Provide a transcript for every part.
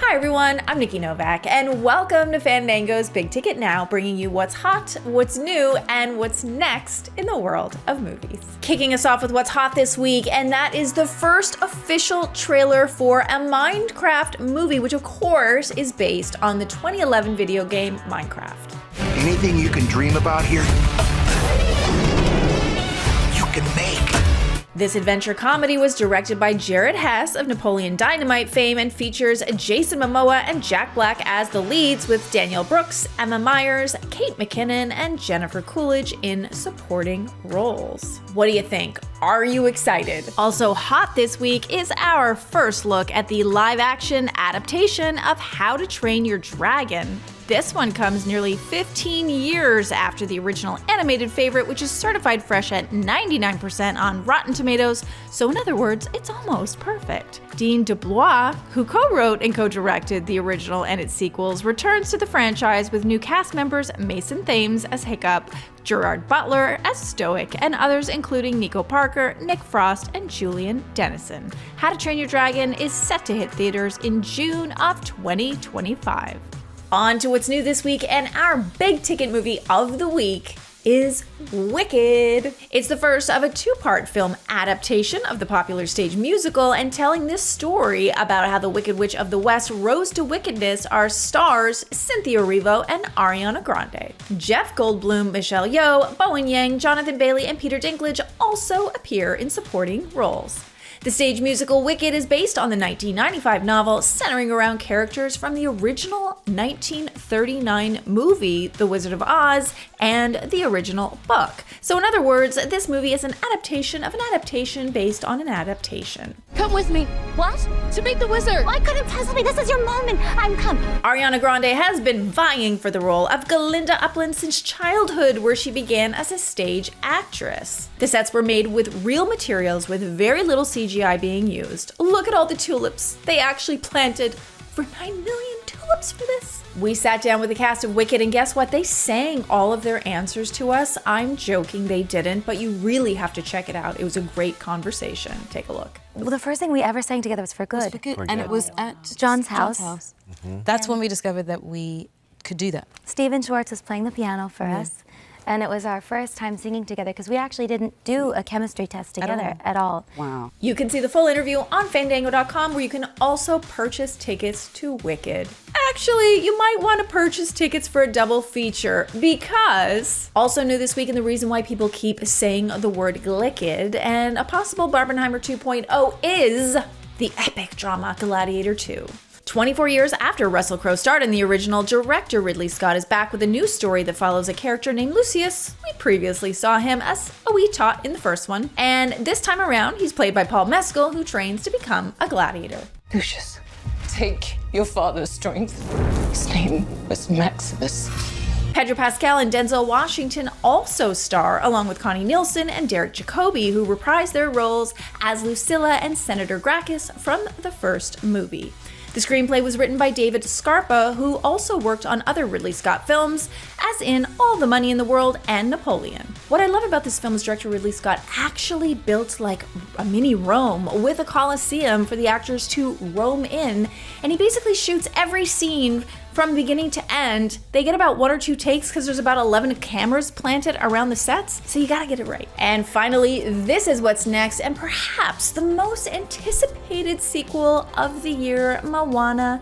Hi everyone, I'm Nikki Novak, and welcome to Fandango's Big Ticket Now, bringing you what's hot, what's new, and what's next in the world of movies. Kicking us off with what's hot this week, and that is the first official trailer for a Minecraft movie, which of course is based on the 2011 video game Minecraft. Anything you can dream about here, you can make. This adventure comedy was directed by Jared Hess of Napoleon Dynamite fame and features Jason Momoa and Jack Black as the leads, with Danielle Brooks, Emma Myers, Kate McKinnon, and Jennifer Coolidge in supporting roles. What do you think? Are you excited? Also hot this week is our first look at the live-action adaptation of How to Train Your Dragon. This one comes nearly 15 years after the original animated favorite, which is certified fresh at 99% on Rotten Tomatoes, so in other words, it's almost perfect. Dean DeBlois, who co-wrote and co-directed the original and its sequels, returns to the franchise with new cast members Mason Thames as Hiccup, Gerard Butler as Stoic, and others including Nico Parker, Nick Frost, and Julian Dennison. How to Train Your Dragon is set to hit theaters in June of 2025. On to what's new this week, and our big ticket movie of the week is Wicked. It's the first of a two-part film adaptation of the popular stage musical, and telling this story about how the Wicked Witch of the West rose to wickedness are stars Cynthia Erivo and Ariana Grande. Jeff Goldblum, Michelle Yeoh, Bowen Yang, Jonathan Bailey, and Peter Dinklage also appear in supporting roles. The stage musical Wicked is based on the 1995 novel, centering around characters from the original 1939 movie, The Wizard of Oz, and the original book. So in other words, this movie is an adaptation of an adaptation based on an adaptation. Come with me. What? To meet the wizard. I couldn't possibly. This is your moment. I'm coming. Ariana Grande has been vying for the role of Galinda Upland since childhood, where she began as a stage actress. The sets were made with real materials with very little CGI being used. Look at all the tulips. They actually planted for 9 million tulips for this. We sat down with the cast of Wicked, and guess what? They sang all of their answers to us. I'm joking, they didn't, but you really have to check it out. It was a great conversation. Take a look. Well, the first thing we ever sang together was For Good. And it was at John's house. Mm-hmm. That's when we discovered that we could do that. Steven Schwartz was playing the piano for us. And it was our first time singing together because we actually didn't do a chemistry test together at all. Wow. You can see the full interview on Fandango.com, where you can also purchase tickets to Wicked. Actually, you might want to purchase tickets for a double feature, because also new this week, and the reason why people keep saying the word Glicked, and a possible Barbenheimer 2.0 is the epic drama Gladiator 2. 24 years after Russell Crowe starred in the original, director Ridley Scott is back with a new story that follows a character named Lucius. We previously saw him as a wee tot in the first one, and this time around he's played by Paul Mescal, who trains to become a gladiator. Lucius, take your father's strength. His name was Maximus. Pedro Pascal and Denzel Washington also star, along with Connie Nielsen and Derek Jacobi, who reprise their roles as Lucilla and Senator Gracchus from the first movie. The screenplay was written by David Scarpa, who also worked on other Ridley Scott films, as in All the Money in the World and Napoleon. What I love about this film is director Ridley Scott actually built like a mini Rome with a Colosseum for the actors to roam in, and he basically shoots every scene from beginning to end. They get about 1 or 2 takes because there's about 11 cameras planted around the sets, so you gotta get it right. And finally, this is what's next, and perhaps the most anticipated sequel of the year, Moana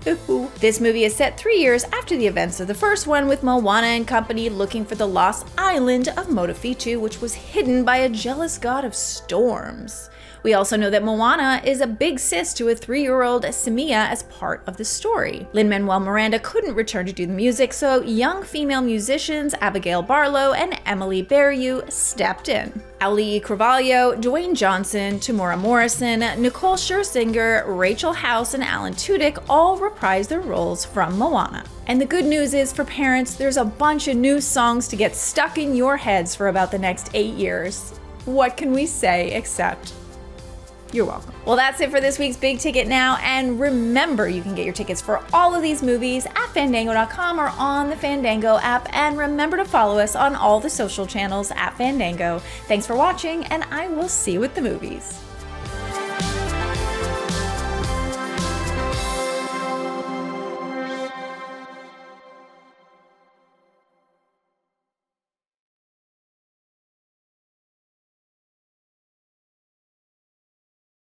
II. This movie is set 3 years after the events of the first one, with Moana and company looking for the lost island of Motufitu, which was hidden by a jealous god of storms. We also know that Moana is a big sis to a 3-year-old Samia as part of the story. Lin-Manuel Miranda couldn't return to do the music, so young female musicians Abigail Barlow and Emily Berriou stepped in. Ali Carvalho, Dwayne Johnson, Tamora Morrison, Nicole Scherzinger, Rachel House, and Alan Tudyk all reprised their roles from Moana. And the good news is, for parents, there's a bunch of new songs to get stuck in your heads for about the next 8 years. What can we say except you're welcome. Well, that's it for this week's Big Ticket Now, and remember, you can get your tickets for all of these movies at Fandango.com or on the Fandango app, and remember to follow us on all the social channels at Fandango. Thanks for watching, and I will see you at the movies.